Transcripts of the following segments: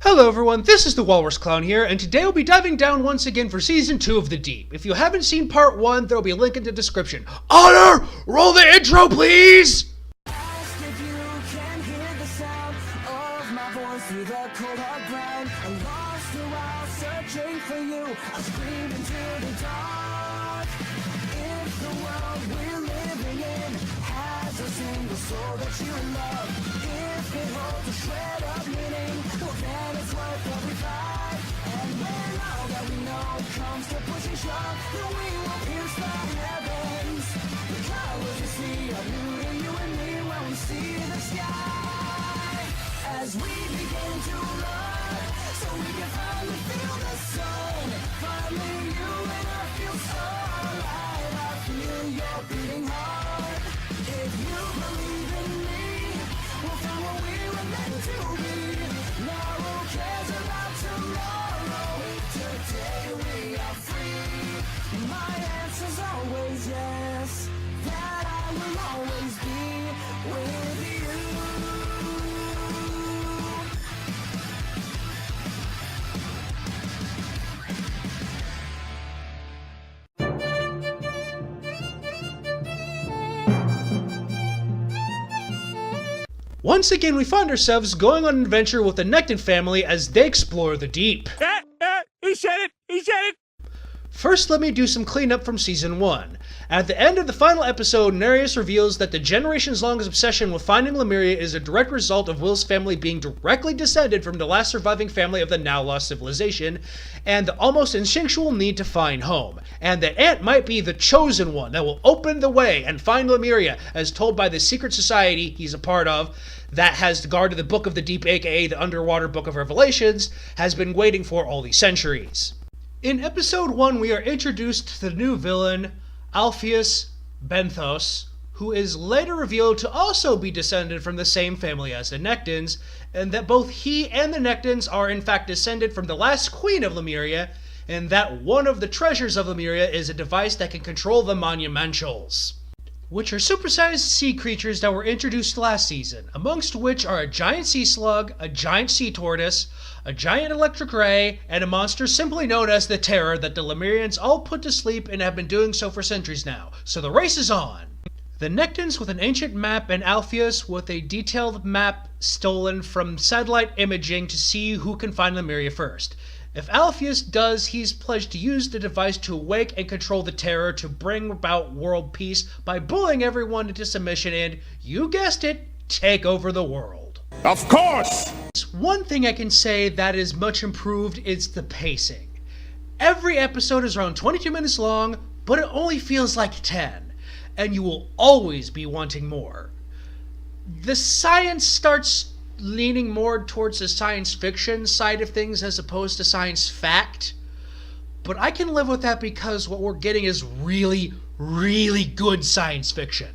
Hello everyone, this is the Walrus Clown here, and today we'll be diving down once again for Season 2 of The Deep. If you haven't seen Part 1, there will be a link in the description. Honor, roll the intro, please! As we begin to run, so we can finally feel the sun. Finally you and I feel so alive. I feel your beating heart. If you believe in me, we'll find what we were meant to be. Now who cares about tomorrow? Today we are free. My answer's always yes, that I will always be with you. Once again, we find ourselves going on an adventure with the Necton family as they explore the deep. He said it! He said it! First, let me do some cleanup from Season 1. At the end of the final episode, Nereus reveals that the generations-long obsession with finding Lemuria is a direct result of Will's family being directly descended from the last surviving family of the now-lost civilization, and the almost instinctual need to find home, and that Ant might be the chosen one that will open the way and find Lemuria, as told by the secret society he's a part of, that has guarded the Book of the Deep, aka the Underwater Book of Revelations, has been waiting for all these centuries. In Episode 1, we are introduced to the new villain, Alphaeus Benthos, who is later revealed to also be descended from the same family as the Nectons, and that both he and the Nectons are in fact descended from the last queen of Lemuria, and that one of the treasures of Lemuria is a device that can control the Monumentals, which are supersized sea creatures that were introduced last season, amongst which are a giant sea slug, a giant sea tortoise, a giant electric ray, and a monster simply known as the Terror that the Lemurians all put to sleep and have been doing so for centuries now. So the race is on! The Nectons with an ancient map and Alphaeus with a detailed map stolen from satellite imaging to see who can find Lemuria first. If Alphaeus does, he's pledged to use the device to awake and control the Terror to bring about world peace by bullying everyone into submission and, you guessed it, take over the world. Of course! One thing I can say that is much improved is the pacing. Every episode is around 22 minutes long, but it only feels like 10, and you will always be wanting more. The science starts leaning more towards the science fiction side of things as opposed to science fact, but I can live with that because what we're getting is really, really good science fiction.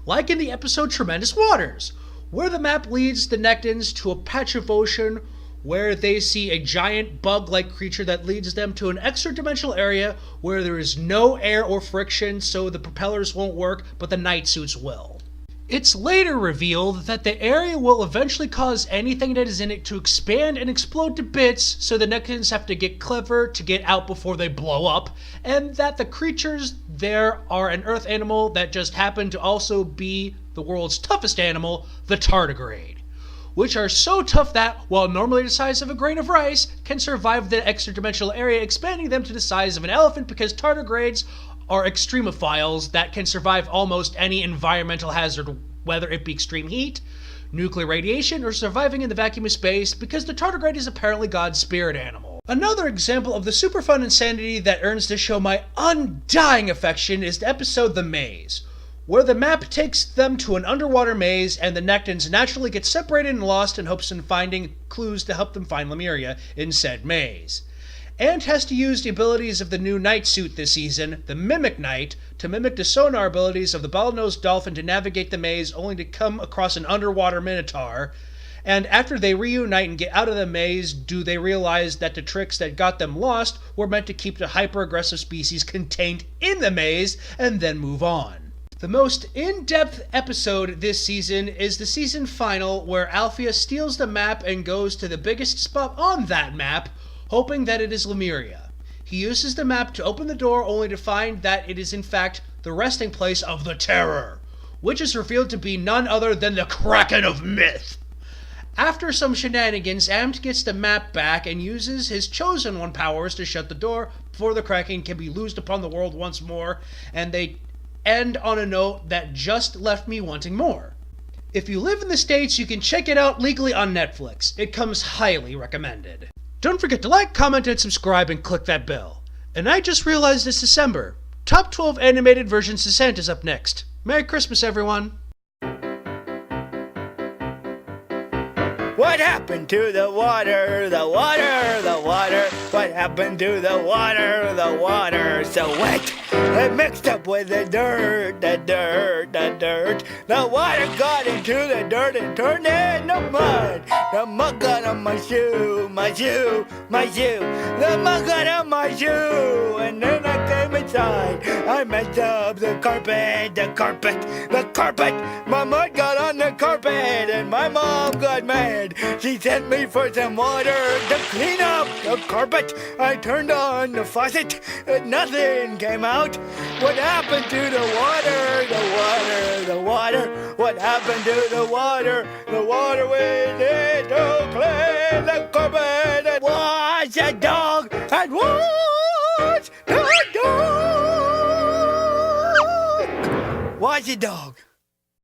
Like in the episode Tremendous Waters, where the map leads the Nectons to a patch of ocean where they see a giant bug-like creature that leads them to an extra-dimensional area where there is no air or friction, so the propellers won't work, but the night suits will. It's later revealed that the area will eventually cause anything that is in it to expand and explode to bits, so the Nectons have to get clever to get out before they blow up, and that the creatures there are an earth animal that just happen to also be the world's toughest animal, the tardigrade, which are so tough that, while normally the size of a grain of rice, can survive the extra-dimensional area, expanding them to the size of an elephant because tardigrades are extremophiles that can survive almost any environmental hazard, whether it be extreme heat, nuclear radiation, or surviving in the vacuum of space, because the tardigrade is apparently God's spirit animal. Another example of the super fun insanity that earns this show my undying affection is the episode The Maze, where the map takes them to an underwater maze and the Nectons naturally get separated and lost in hopes of finding clues to help them find Lemuria in said maze. Ant has to use the abilities of the new night suit this season, the Mimic Knight, to mimic the sonar abilities of the bottlenose dolphin to navigate the maze only to come across an underwater minotaur. And after they reunite and get out of the maze, do they realize that the tricks that got them lost were meant to keep the hyper-aggressive species contained in the maze and then move on. The most in-depth episode this season is the season final, where Alphaeus steals the map and goes to the biggest spot on that map, hoping that it is Lemuria. He uses the map to open the door, only to find that it is in fact the resting place of the Terror, which is revealed to be none other than the Kraken of Myth. After some shenanigans, Amt gets the map back and uses his Chosen One powers to shut the door before the Kraken can be loosed upon the world once more, and they end on a note that just left me wanting more. If you live in the States, you can check it out legally on Netflix. It comes highly recommended. Don't forget to like, comment, and subscribe, and click that bell. And I just realized it's December. Top 12 animated versions of Santa's up next. Merry Christmas, everyone! What happened to the water, the water, the water? What happened to the water, the water? So wet, it mixed up with the dirt, the dirt, the dirt. The water got into the dirt and turned into mud. The mud got on my shoe, my shoe, my shoe. The mud got on my shoe, and then I came inside. I messed up the carpet, the carpet, the carpet. My mud got on the carpet, and my mom got mad. She sent me for some water to clean up the carpet. I turned on the faucet, and nothing came out. What happened to the water, the water, the water? What happened to the water? The water we need to clean the carpet and wash the dog and wash the dog. Wash the dog.